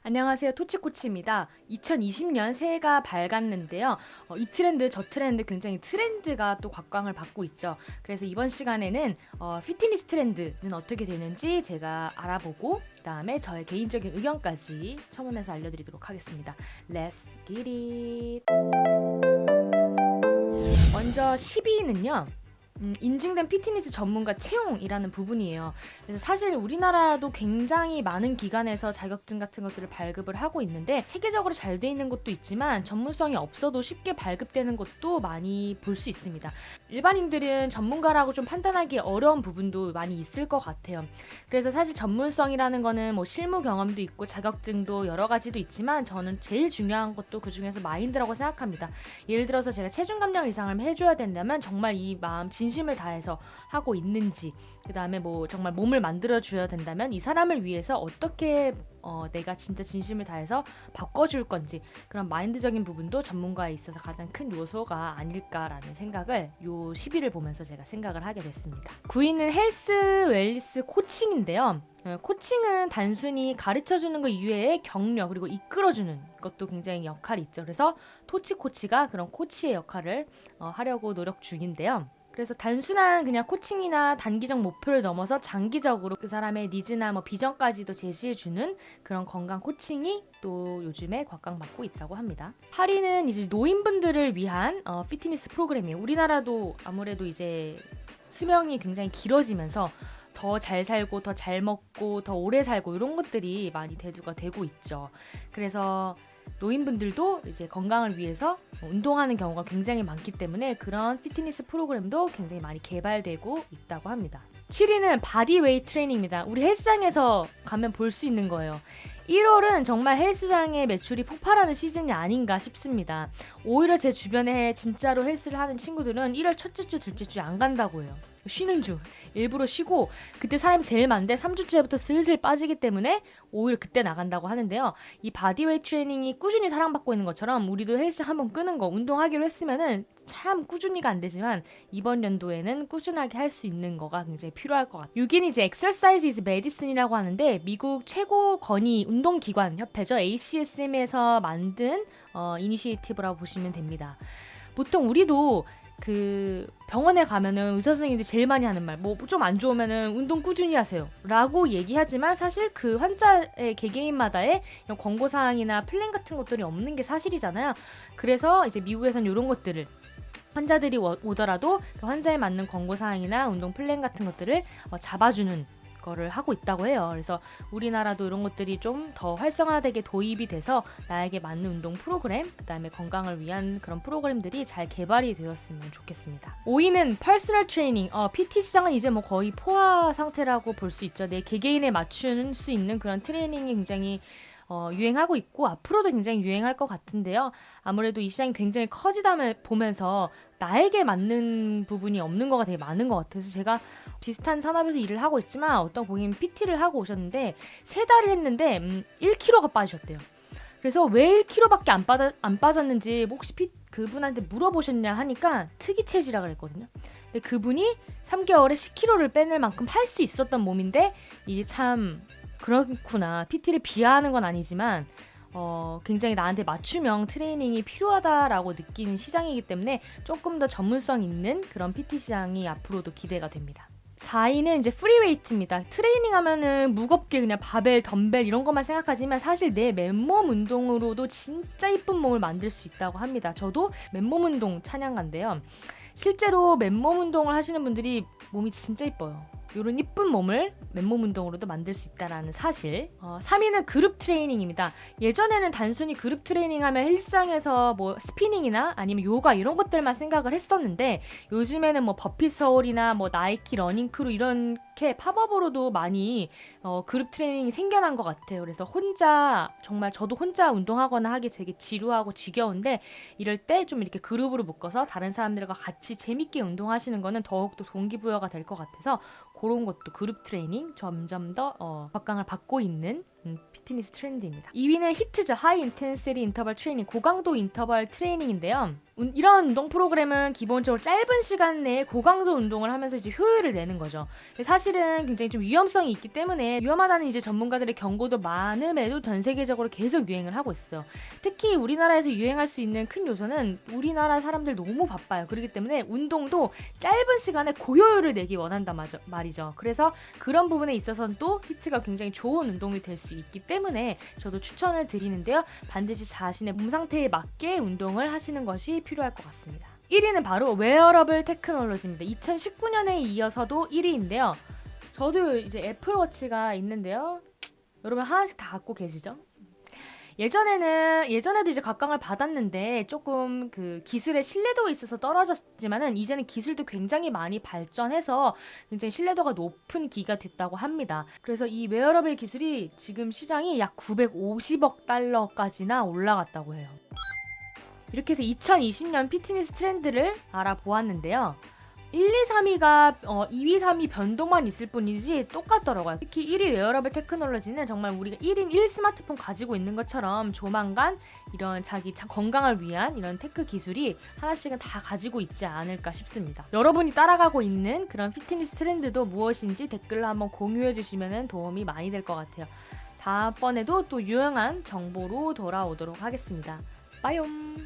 안녕하세요. 토치코치입니다. 2020년 새해가 밝았는데요. 이 트렌드, 저 트렌드 굉장히 트렌드가 또 곽광을 받고 있죠. 그래서 이번 시간에는 피트니스 트렌드는 어떻게 되는지 제가 알아보고 그다음에 저의 개인적인 의견까지 첨언해서 알려드리도록 하겠습니다. Let's get it! 먼저 10위는요. 인증된 피트니스 전문가 채용이라는 부분이에요. 그래서 사실 우리나라도 굉장히 많은 기관에서 자격증 같은 것들을 발급을 하고 있는데 체계적으로 잘 돼 있는 곳도 있지만 전문성이 없어도 쉽게 발급되는 곳도 많이 볼 수 있습니다. 일반인들은 전문가라고 좀 판단하기 어려운 부분도 많이 있을 것 같아요. 그래서 사실 전문성이라는 거는 뭐 실무 경험도 있고 자격증도 여러 가지도 있지만 저는 제일 중요한 것도 그 중에서 마인드라고 생각합니다. 예를 들어서 제가 체중 감량 이상을 해줘야 된다면 정말 이 마음 진심을 다해서 하고 있는지, 그 다음에 뭐 정말 몸을 만들어 줘야 된다면 이 사람을 위해서 어떻게 내가 진짜 진심을 다해서 바꿔줄 건지, 그런 마인드적인 부분도 전문가에 있어서 가장 큰 요소가 아닐까라는 생각을 요 10위를 보면서 제가 생각을 하게 됐습니다. 9위는 헬스 웰니스 코칭인데요. 코칭은 단순히 가르쳐주는 것 이외에 격려 그리고 이끌어주는 것도 굉장히 역할이 있죠. 그래서 토치코치가 그런 코치의 역할을 하려고 노력 중인데요. 그래서 단순한 그냥 코칭이나 단기적 목표를 넘어서 장기적으로 그 사람의 니즈나 뭐 비전까지도 제시해주는 그런 건강 코칭이 또 요즘에 곽광받고 있다고 합니다. 8위는 이제 노인분들을 위한 피트니스 프로그램이에요. 우리나라도 아무래도 이제 수명이 굉장히 길어지면서 더 잘 살고 더 잘 먹고 더 오래 살고 이런 것들이 많이 대두가 되고 있죠. 그래서 노인분들도 이제 건강을 위해서 운동하는 경우가 굉장히 많기 때문에 그런 피트니스 프로그램도 굉장히 많이 개발되고 있다고 합니다. 7위는 바디웨이트 트레이닝입니다. 우리 헬스장에서 가면 볼 수 있는 거예요. 1월은 정말 헬스장의 매출이 폭발하는 시즌이 아닌가 싶습니다. 오히려 제 주변에 진짜로 헬스를 하는 친구들은 1월 첫째 주, 둘째 주에 안 간다고 해요. 쉬는 주 일부러 쉬고 그때 사람이 제일 많은데 3주째부터 슬슬 빠지기 때문에 오히려 그때 나간다고 하는데요. 이 바디웨이트 트레이닝이 꾸준히 사랑받고 있는 것처럼 우리도 헬스 한번 끄는 거 운동하기로 했으면은 참 꾸준히가 안 되지만 이번 연도에는 꾸준하게 할 수 있는 거가 굉장히 필요할 것 같아요. 여기는 이제 Exercise is Medicine이라고 하는데 미국 최고 권위 운동기관 협회죠. ACSM에서 만든 이니시에이티브라고 보시면 됩니다. 보통 우리도 그 병원에 가면은 의사 선생님들이 제일 많이 하는 말, 뭐 좀 안 좋으면은 운동 꾸준히 하세요 라고 얘기하지만 사실 그 환자의 개개인마다의 이런 권고사항이나 플랜 같은 것들이 없는 게 사실이잖아요. 그래서 이제 미국에서는 이런 것들을 환자들이 오더라도 그 환자에 맞는 권고사항이나 운동 플랜 같은 것들을 잡아주는 거를 하고 있다고 해요. 그래서 우리나라도 이런 것들이 좀 더 활성화되게 도입이 돼서 나에게 맞는 운동 프로그램, 그 다음에 건강을 위한 그런 프로그램들이 잘 개발이 되었으면 좋겠습니다. 5위는 퍼스널 트레이닝. PT 시장은 이제 뭐 거의 포화 상태라고 볼 수 있죠. 내 개개인에 맞출 수 있는 그런 트레이닝이 굉장히 유행하고 있고 앞으로도 굉장히 유행할 것 같은데요. 아무래도 이 시장이 굉장히 커지다 보면서 나에게 맞는 부분이 없는 거가 되게 많은 것 같아서 제가 비슷한 산업에서 일을 하고 있지만 어떤 고객님 PT를 하고 오셨는데 3달을 했는데 1kg가 빠지셨대요. 그래서 왜 1kg밖에 안 빠졌는지 혹시 그분한테 물어보셨냐 하니까 특이 체지라고 그랬거든요. 근데 그분이 3개월에 10kg를 빼낼 만큼 할 수 있었던 몸인데 이게 참 그렇구나. PT를 비하하는 건 아니지만 굉장히 나한테 맞춤형 트레이닝이 필요하다라고 느끼는 시장이기 때문에 조금 더 전문성 있는 그런 PT 시장이 앞으로도 기대가 됩니다. 4위는 이제 프리웨이트입니다. 트레이닝 하면은 무겁게 그냥 바벨, 덤벨 이런 것만 생각하지만 사실 내 맨몸 운동으로도 진짜 이쁜 몸을 만들 수 있다고 합니다. 저도 맨몸 운동 찬양가인데요. 실제로 맨몸 운동을 하시는 분들이 몸이 진짜 이뻐요. 이런 이쁜 몸을 맨몸 운동으로도 만들 수 있다는 사실. 3위는 그룹 트레이닝입니다. 예전에는 단순히 그룹 트레이닝 하면 헬스장에서 뭐 스피닝이나 아니면 요가 이런 것들만 생각을 했었는데 요즘에는 뭐 버핏 서울이나 뭐 나이키 러닝크루 이렇게 팝업으로도 많이 그룹 트레이닝이 생겨난 것 같아요. 그래서 정말 저도 혼자 운동하거나 하기 되게 지루하고 지겨운데 이럴 때 좀 이렇게 그룹으로 묶어서 다른 사람들과 같이 재밌게 운동하시는 거는 더욱더 동기부여가 될 것 같아서 그런 것도 그룹 트레이닝 점점 더 곽광을 받고 있는 피트니스 트렌드입니다. 2위는 히트죠. 하이 인텐시티 인터벌 트레이닝, 고강도 인터벌 트레이닝인데요. 이런 운동 프로그램은 기본적으로 짧은 시간 내에 고강도 운동을 하면서 이제 효율을 내는 거죠. 사실은 굉장히 좀 위험성이 있기 때문에 위험하다는 이제 전문가들의 경고도 많음에도 전 세계적으로 계속 유행을 하고 있어요. 특히 우리나라에서 유행할 수 있는 큰 요소는 우리나라 사람들 너무 바빠요. 그렇기 때문에 운동도 짧은 시간에 고효율을 내기 원한단 말이죠. 그래서 그런 부분에 있어서는 또 히트가 굉장히 좋은 운동이 될 수 있기 때문에 저도 추천을 드리는데요. 반드시 자신의 몸 상태에 맞게 운동을 하시는 것이 필요할 것 같습니다. 1위는 바로 웨어러블 테크놀로지입니다. 2019년에 이어서도 1위인데요. 저도 이제 애플워치가 있는데요. 여러분 하나씩 다 갖고 계시죠? 예전에도 이제 각광을 받았는데 조금 그 기술의 신뢰도에 있어서 떨어졌지만은 이제는 기술도 굉장히 많이 발전해서 굉장히 신뢰도가 높은 기가 됐다고 합니다. 그래서 이 웨어러블 기술이 지금 시장이 약 950억 달러까지나 올라갔다고 해요. 이렇게 해서 2020년 피트니스 트렌드를 알아보았는데요. 1, 2, 3위가 2위, 3위 변동만 있을 뿐이지 똑같더라고요. 특히 1위 웨어러블 테크놀로지는 정말 우리가 1인 1 스마트폰 가지고 있는 것처럼 조만간 이런 자기 건강을 위한 이런 테크 기술이 하나씩은 다 가지고 있지 않을까 싶습니다. 여러분이 따라가고 있는 그런 피트니스 트렌드도 무엇인지 댓글로 한번 공유해 주시면 도움이 많이 될 것 같아요. 다음번에도 또 유용한 정보로 돌아오도록 하겠습니다. 빠이옴!